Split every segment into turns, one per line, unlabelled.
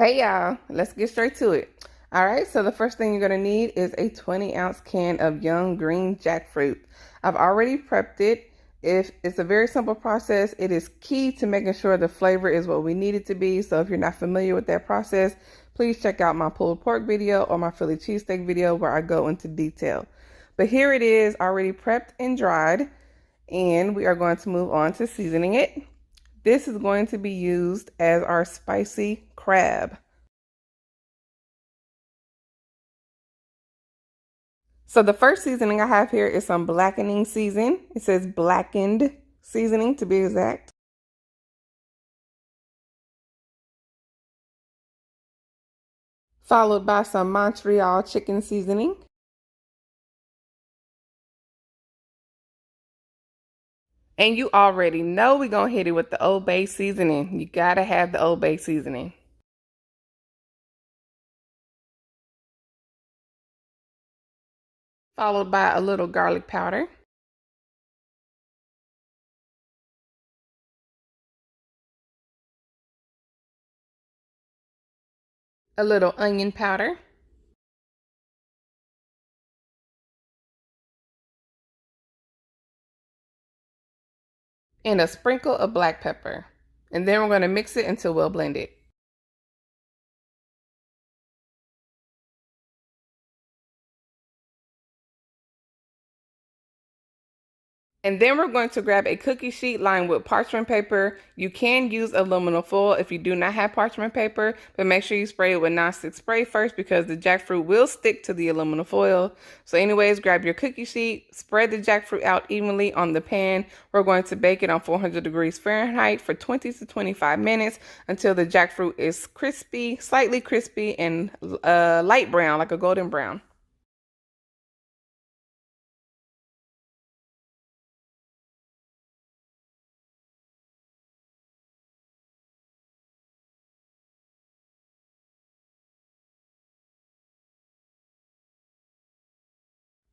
Hey y'all, let's get straight to it. All right, so the first thing you're gonna need is a 20-ounce can of young green jackfruit. I've already prepped it. If it's a very simple process, it is key to making sure the flavor is what we need it to be. So if you're not familiar with that process, please check out my pulled pork video or my Philly cheesesteak video where I go into detail. But here it is already prepped and dried, and we are going to move on to seasoning it. This is going to be used as our spicy crab. So the first seasoning I have here is some blackening season. It says blackened seasoning to be exact. Followed by some Montreal chicken seasoning. And you already know we're going to hit it with the Old Bay seasoning. You got to have the Old Bay seasoning. Followed by a little garlic powder. A little onion powder. And a sprinkle of black pepper. And then we're going to mix it until well blended. And then we're going to grab a cookie sheet lined with parchment paper. You can use aluminum foil if you do not have parchment paper, but make sure you spray it with nonstick spray first because the jackfruit will stick to the aluminum foil. So anyways, grab your cookie sheet, spread the jackfruit out evenly on the pan. We're going to bake it on 400 degrees Fahrenheit for 20 to 25 minutes until the jackfruit is crispy, slightly crispy, and light brown, like a golden brown.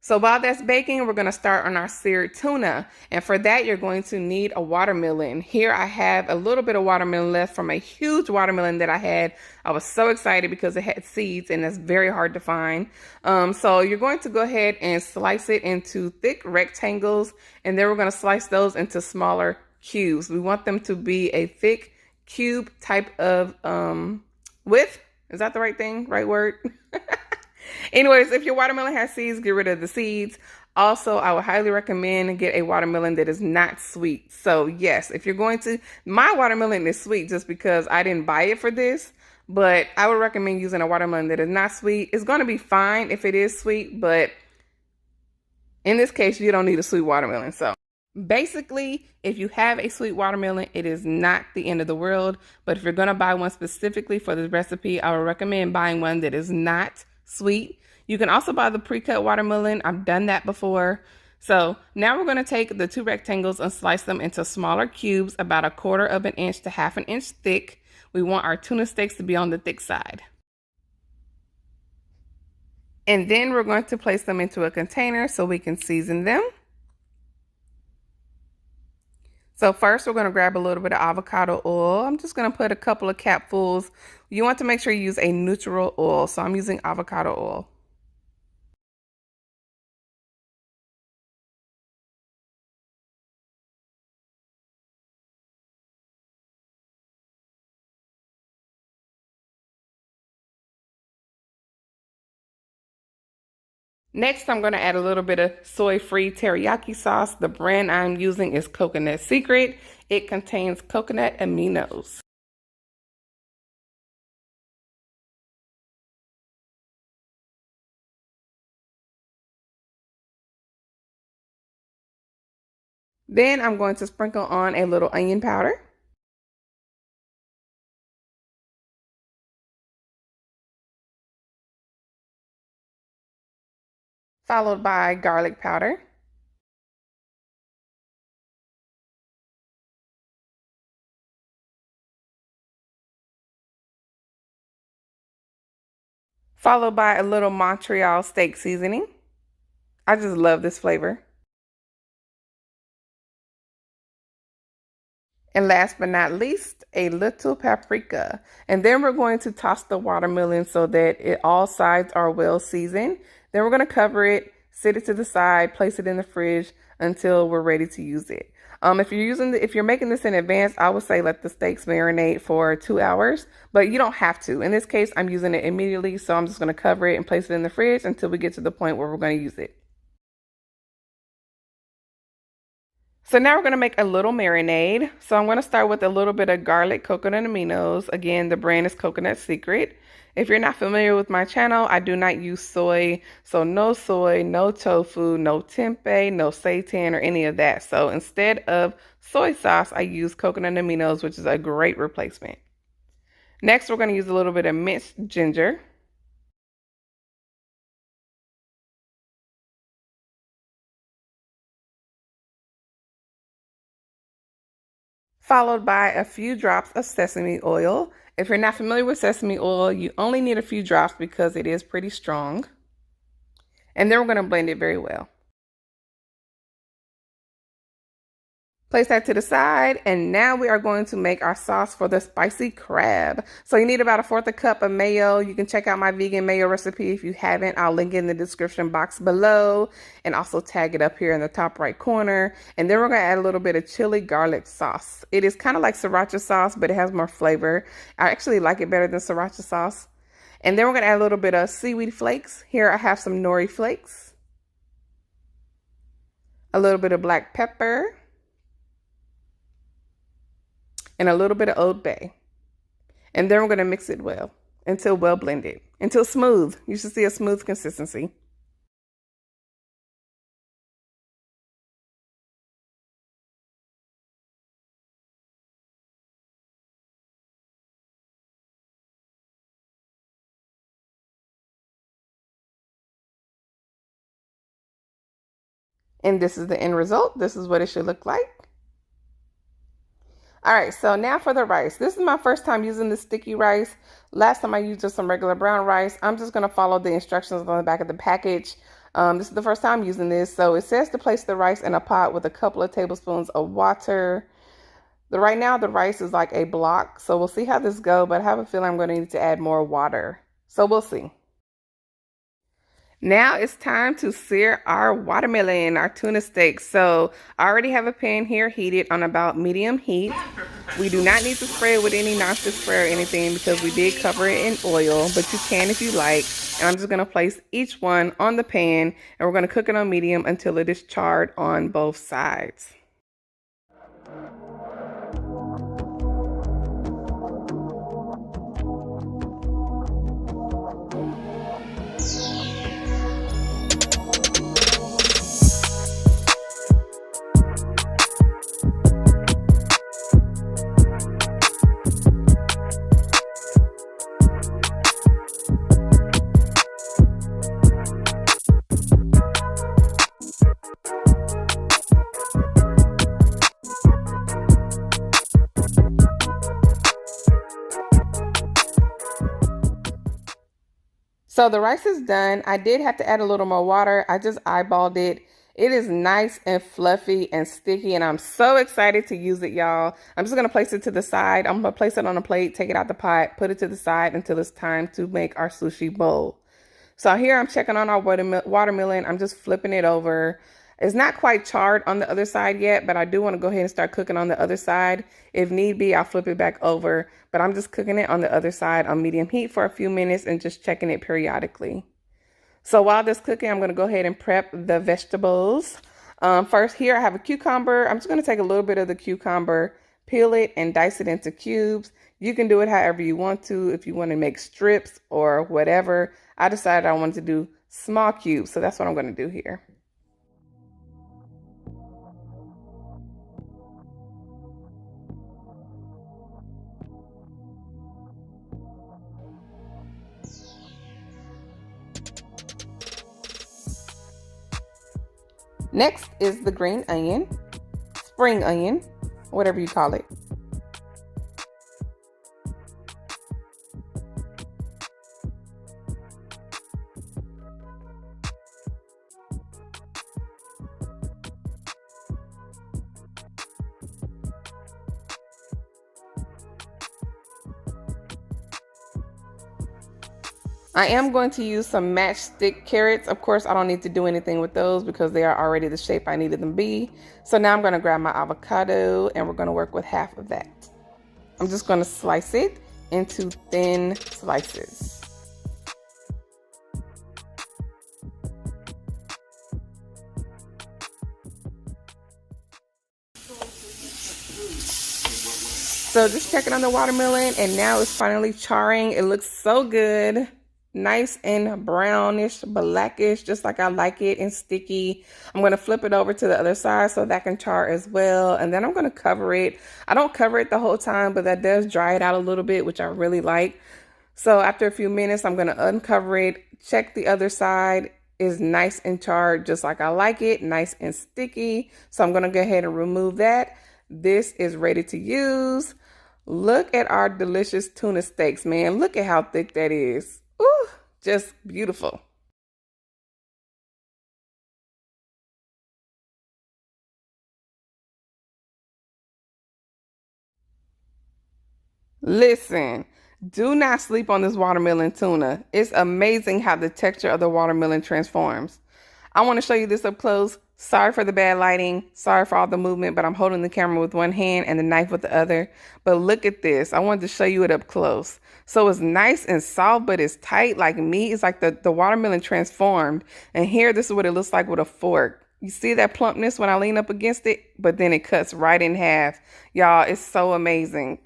So while that's baking, we're going to start on our seared tuna. And for that, you're going to need a watermelon. Here I have a little bit of watermelon left from a huge watermelon that I had. I was so excited because it had seeds and it's very hard to find. So you're going to go ahead and slice it into thick rectangles. And then we're going to slice those into smaller cubes. We want them to be a thick cube type of width. Is that the right thing? Right word? Anyways, if your watermelon has seeds, get rid of the seeds. Also, I would highly recommend get a watermelon that is not sweet. So yes, if you're going to, my watermelon is sweet just because I didn't buy it for this, but I would recommend using a watermelon that is not sweet. It's going to be fine if it is sweet, but in this case, you don't need a sweet watermelon. So basically, if you have a sweet watermelon, it is not the end of the world. But if you're going to buy one specifically for this recipe, I would recommend buying one that is not sweet. You can also buy the pre-cut watermelon. I've done that before. So now we're going to take the two rectangles and slice them into smaller cubes about 1/4 of an inch to 1/2 inch thick. We want our tuna steaks to be on the thick side. And then we're going to place them into a container so we can season them. So first we're going to grab a little bit of avocado oil. I'm just going to put a couple of capfuls. You want to make sure you use a neutral oil. So I'm using avocado oil. Next, I'm going to add a little bit of soy-free teriyaki sauce. The brand I'm using is Coconut Secret. It contains coconut aminos. Then I'm going to sprinkle on a little onion powder. Followed by garlic powder. Followed by a little Montreal steak seasoning. I just love this flavor. And last but not least, a little paprika. And then we're going to toss the watermelon so that all sides are well seasoned. Then we're going to cover it, set it to the side, place it in the fridge until we're ready to use it. If you're making this in advance, I would say let the steaks marinate for 2 hours, but you don't have to. In this case, I'm using it immediately, so I'm just going to cover it and place it in the fridge until we get to the point where we're going to use it. So now we're going to make a little marinade. So I'm going to start with a little bit of garlic coconut aminos. Again, the brand is Coconut Secret. If you're not familiar with my channel, I do not use soy. So no soy, no tofu, no tempeh, no seitan, or any of that. So instead of soy sauce, I use coconut aminos, which is a great replacement. Next, we're going to use a little bit of minced ginger. Followed by a few drops of sesame oil. If you're not familiar with sesame oil, you only need a few drops because it is pretty strong. And then we're going to blend it very well. Place that to the side, and now we are going to make our sauce for the spicy crab. So you need about 1/4 cup of mayo. You can check out my vegan mayo recipe if you haven't. I'll link it in the description box below and also tag it up here in the top right corner. And then we're going to add a little bit of chili garlic sauce. It is kind of like sriracha sauce, but it has more flavor. I actually like it better than sriracha sauce. And then we're going to add a little bit of seaweed flakes. Here I have some nori flakes, a little bit of black pepper, and a little bit of Old Bay. And then we're going to mix it well until well blended, until smooth. You should see a smooth consistency. And this is the end result. This is what it should look like. All right, so now for the rice. This is my first time using the sticky rice. Last time I used just some regular brown rice. I'm just going to follow the instructions on the back of the package. This is the first time using this. So it says to place the rice in a pot with a couple of tablespoons of water. Right now the rice is like a block, so we'll see how this goes, but I have a feeling I'm going to need to add more water. So we'll see. Now it's time to sear our watermelon, our tuna steak. So I already have a pan here heated on about medium heat. We do not need to spray it with any nonstick spray or anything because we did cover it in oil, but you can if you like. And I'm just going to place each one on the pan and we're going to cook it on medium until it is charred on both sides. So the rice is done. I did have to add a little more water. I just eyeballed it. It is nice and fluffy and sticky, and I'm so excited to use it, y'all. I'm just gonna place it to the side. I'm gonna place it on a plate, take it out the pot, put it to the side until it's time to make our sushi bowl. So here I'm checking on our watermelon. I'm just flipping it over. It's not quite charred on the other side yet, but I do want to go ahead and start cooking on the other side. If need be, I'll flip it back over, but I'm just cooking it on the other side on medium heat for a few minutes and just checking it periodically. So while this cooking, I'm going to go ahead and prep the vegetables. First here, I have a cucumber. I'm just going to take a little bit of the cucumber, peel it and dice it into cubes. You can do it however you want to, if you want to make strips or whatever. I decided I wanted to do small cubes, so that's what I'm going to do here. Next is the green onion, spring onion, whatever you call it. I am going to use some matchstick carrots. Of course, I don't need to do anything with those because they are already the shape I needed them to be. So now I'm going to grab my avocado and we're going to work with half of that. I'm just going to slice it into thin slices. So just checking on the watermelon, and now it's finally charring. It looks so good. Nice and brownish, blackish, just like I like it, and sticky. I'm going to flip it over to the other side so that can char as well. And then I'm going to cover it. I don't cover it the whole time, but that does dry it out a little bit, which I really like. So after a few minutes, I'm going to uncover it, check the other side. Is nice and charred, just like I like it, nice and sticky. So I'm going to go ahead and remove that. This is ready to use. Look at our delicious tuna steaks, man. Look at how thick that is. Ooh, just beautiful. Listen, do not sleep on this watermelon tuna. It's amazing how the texture of the watermelon transforms. I want to show you this up close. Sorry for the bad lighting. Sorry for all the movement, but I'm holding the camera with one hand and the knife with the other. But look at this. I wanted to show you it up close. So it's nice and soft, but it's tight like meat. It's like the watermelon transformed. And here, this is what it looks like with a fork. You see that plumpness when I lean up against it? But then it cuts right in half. Y'all, it's so amazing.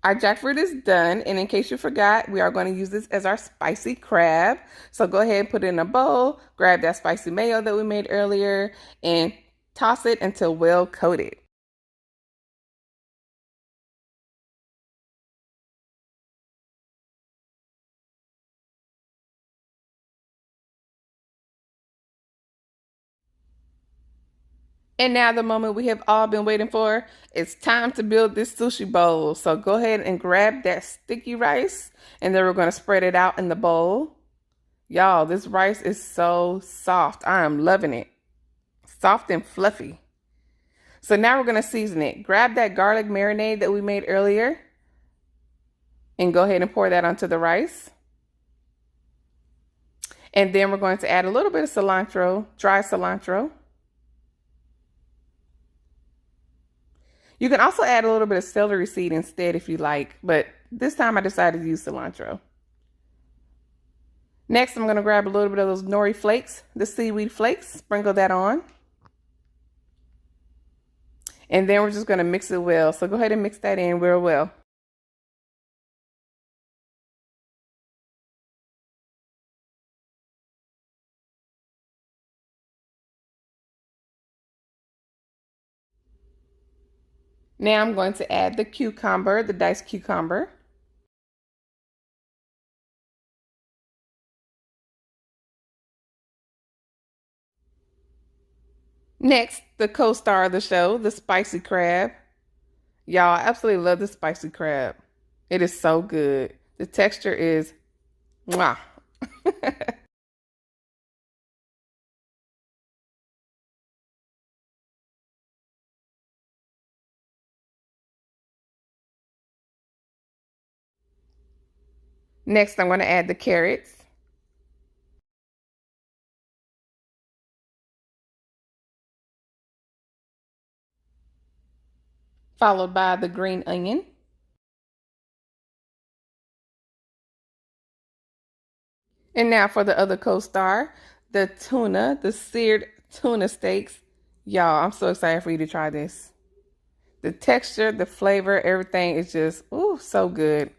Our jackfruit is done, and in case you forgot, we are going to use this as our spicy crab. So go ahead and put it in a bowl, grab that spicy mayo that we made earlier, and toss it until well coated. And now the moment we have all been waiting for, it's time to build this sushi bowl. So go ahead and grab that sticky rice, and then we're going to spread it out in the bowl. Y'all, this rice is so soft. I am loving it. Soft and fluffy. So now we're going to season it. Grab that garlic marinade that we made earlier and go ahead and pour that onto the rice. And then we're going to add a little bit of cilantro, dry cilantro. You can also add a little bit of celery seed instead if you like, but this time I decided to use cilantro. Next, I'm going to grab a little bit of those nori flakes, the seaweed flakes, sprinkle that on. And then we're just going to mix it well. So go ahead and mix that in real well. Now I'm going to add the cucumber, the diced cucumber. Next, the co-star of the show, the spicy crab. Y'all, I absolutely love the spicy crab. It is so good. The texture is mwah. Next, I'm going to add the carrots. Followed by the green onion. And now for the other co-star, the tuna, the seared tuna steaks. Y'all, I'm so excited for you to try this. The texture, the flavor, everything is just, ooh, so good.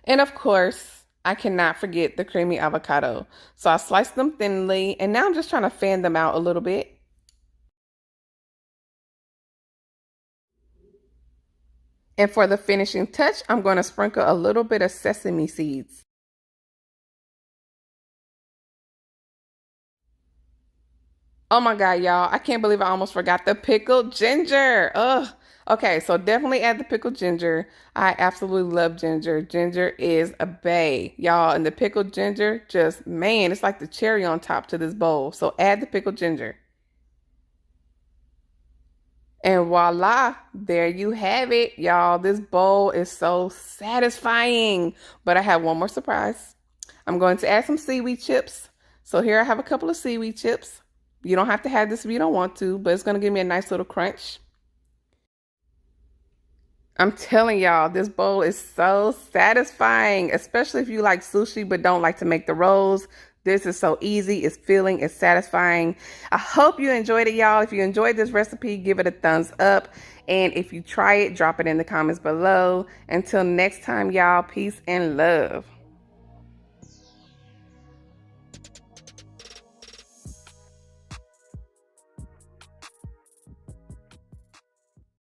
And of course, I cannot forget the creamy avocado. So I sliced them thinly, and now I'm just trying to fan them out a little bit. And for the finishing touch, I'm going to sprinkle a little bit of sesame seeds. Oh my God, y'all. I can't believe I almost forgot the pickled ginger. Ugh. Okay, so definitely add the pickled ginger. I absolutely love ginger. Ginger is a bae, y'all. And the pickled ginger, just, man, it's like the cherry on top to this bowl. So add the pickled ginger. And voila, there you have it, y'all. This bowl is so satisfying. But I have one more surprise. I'm going to add some seaweed chips. So here I have a couple of seaweed chips. You don't have to have this if you don't want to, but it's going to give me a nice little crunch. I'm telling y'all, this bowl is so satisfying, especially if you like sushi but don't like to make the rolls. This is so easy, it's filling, it's satisfying. I hope you enjoyed it, y'all. If you enjoyed this recipe, give it a thumbs up. And if you try it, drop it in the comments below. Until next time, y'all, peace and love.